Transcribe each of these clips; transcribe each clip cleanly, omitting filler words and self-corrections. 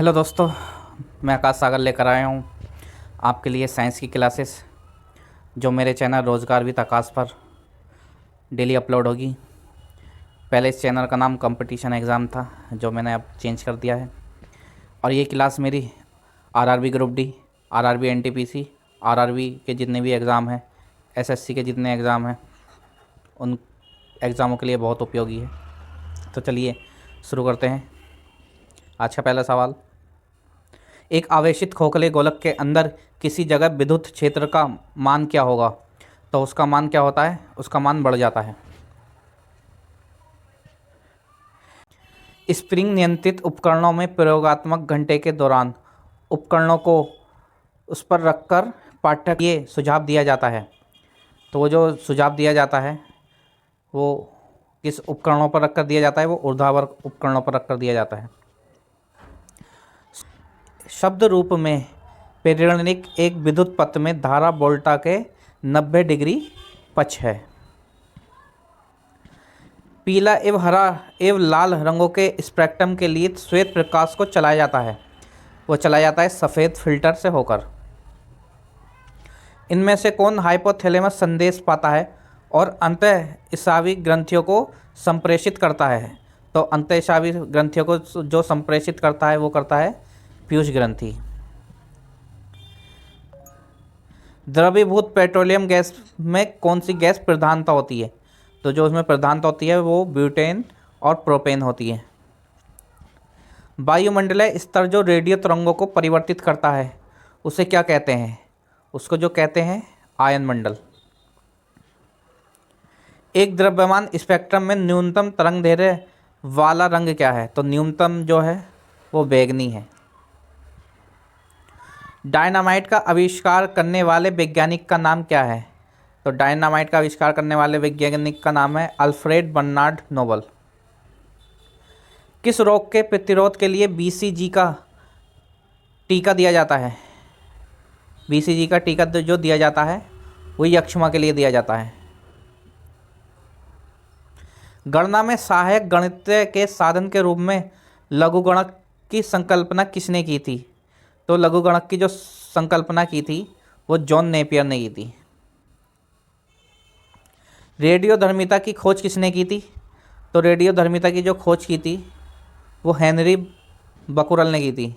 Hello दोस्तों, मैं आकाश सागर लेकर आया हूँ आपके लिए साइंस की क्लासेस जो मेरे चैनल रोज़गार विद आकाश पर डेली अपलोड होगी। पहले इस चैनल का नाम कंपटीशन एग्ज़ाम था जो मैंने अब चेंज कर दिया है। और ये क्लास मेरी RRB group D, RRB NTPC, RRB के जितने भी एग्ज़ाम हैं, एसएससी के जितने एग्ज़ाम हैं, उन एग्ज़ामों के लिए बहुत उपयोगी है। तो चलिए शुरू करते हैं। आज का पहला सवाल, एक आवेशित खोखले गोलक के अंदर किसी जगह विद्युत क्षेत्र का मान क्या होगा? तो उसका मान क्या होता है? उसका मान बढ़ जाता है। स्प्रिंग नियंत्रित उपकरणों में प्रयोगात्मक घंटे के दौरान उपकरणों को उस पर रखकर पाठ्यक्रम ये सुझाव दिया जाता है। तो वो जो सुझाव दिया जाता है वो किस उपकरणों पर रखकर दिया जाता है? वो ऊर्ध्वाधर उपकरणों पर रखकर दिया जाता है। शब्द रूप में प्रेरणिक एक विद्युत पथ में धारा वोल्टा के 90 डिग्री पक्ष है। पीला एवं हरा एवं लाल रंगों के स्पेक्ट्रम के लिए श्वेत प्रकाश को चलाया जाता है। वो चलाया जाता है सफ़ेद फिल्टर से होकर। इनमें से कौन हाइपोथैलेमस संदेश पाता है और अंतःस्रावी ग्रंथियों को संप्रेषित करता है? तो अंतःस्रावी ग्रंथियों को जो संप्रेषित करता है वो करता है पीयूष ग्रंथि। द्रवीभूत पेट्रोलियम गैस में कौन सी गैस प्रधानता होती है? तो जो उसमें प्रधानता होती है वो ब्यूटेन और प्रोपेन होती है। वायुमंडलीय स्तर जो रेडियो तरंगों को परिवर्तित करता है उसे क्या कहते हैं? उसको जो कहते हैं आयन मंडल। एक द्रव्यमान स्पेक्ट्रम में न्यूनतम तरंगदैर्घ्य वाला रंग क्या है? तो न्यूनतम जो है वो बैंगनी है। डायनामाइट का आविष्कार करने वाले वैज्ञानिक का नाम क्या है? तो डायनामाइट का आविष्कार करने वाले वैज्ञानिक का नाम है अल्फ्रेड बर्नार्ड नोबल। किस रोग के प्रतिरोध के लिए बीसीजी का टीका दिया जाता है? बीसीजी का टीका जो दिया जाता है वो यक्ष्मा के लिए दिया जाता है। गणना में सहायक गणितीय के साधन के रूप में लघुगणक की संकल्पना किसने की थी? तो लघुगणक की जो संकल्पना की थी वो जॉन नेपियर ने की थी। रेडियोधर्मिता की खोज किसने की थी? तो रेडियोधर्मिता की जो खोज की थी वो हेनरी बकुरल ने की थी।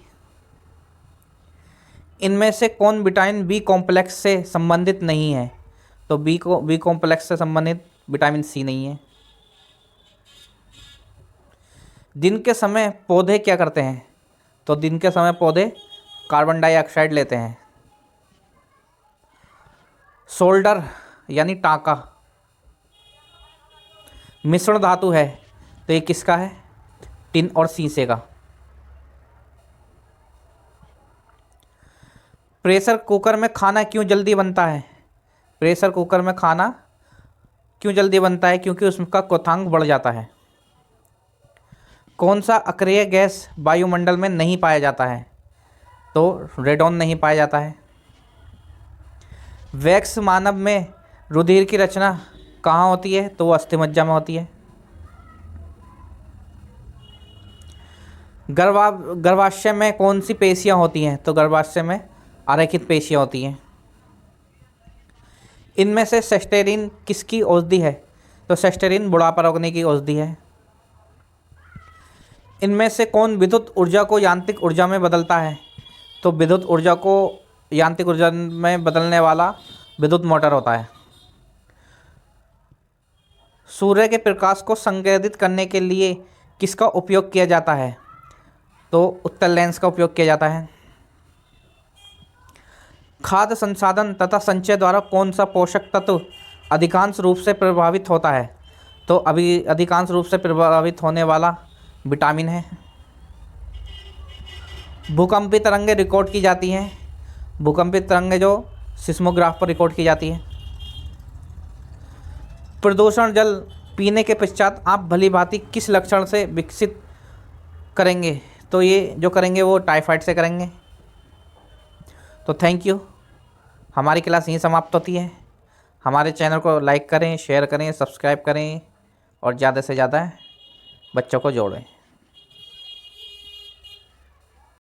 इनमें से कौन विटामिन बी कॉम्प्लेक्स से संबंधित नहीं है? तो बी कॉम्प्लेक्स से संबंधित विटामिन सी नहीं है। दिन के समय पौधे क्या करते हैं? तो दिन के समय पौधे कार्बन डाइऑक्साइड लेते हैं। सोल्डर यानी टांका मिश्रण धातु है, तो ये किसका है? टिन और शीशे का। प्रेशर कुकर में खाना क्यों जल्दी बनता है? प्रेशर कुकर में खाना क्यों जल्दी बनता है? क्योंकि उसका क्वथनांक बढ़ जाता है। कौन सा अक्रिय गैस वायुमंडल में नहीं पाया जाता है? तो रेडॉन नहीं पाया जाता है। वैक्स मानव में रुधिर की रचना कहाँ होती है? तो वो अस्थिमज्जा में होती है। गर्भाशय में कौन सी पेशियाँ होती हैं? तो गर्भाशय में आरेखित पेशियाँ होती हैं। इनमें से सेस्टेरिन किसकी औषधि है? तो सेस्टेरिन बुढ़ापा रोकने की औषधि है। इनमें से कौन विद्युत ऊर्जा को यांत्रिक ऊर्जा में बदलता है? तो विद्युत ऊर्जा को यांत्रिक ऊर्जा में बदलने वाला विद्युत मोटर होता है। सूर्य के प्रकाश को संग्रहित करने के लिए किसका उपयोग किया जाता है? तो उत्तल लेंस का उपयोग किया जाता है। खाद्य संसाधन तथा संचय द्वारा कौन सा पोषक तत्व अधिकांश रूप से प्रभावित होता है? तो अभी अधिकांश रूप से प्रभावित होने वाला विटामिन है। भूकंपी तरंगें रिकॉर्ड की जाती हैं। भूकंपी तरंगें जो सिस्मोग्राफ पर रिकॉर्ड की जाती हैं। प्रदूषण जल पीने के पश्चात आप भली भांति किस लक्षण से विकसित करेंगे? तो ये जो करेंगे वो टाइफाइड से करेंगे। तो थैंक यू। हमारी क्लास यहीं समाप्त होती है। हमारे चैनल को लाइक करें, शेयर करें, सब्सक्राइब करें और ज़्यादा से ज़्यादा बच्चों को जोड़ें।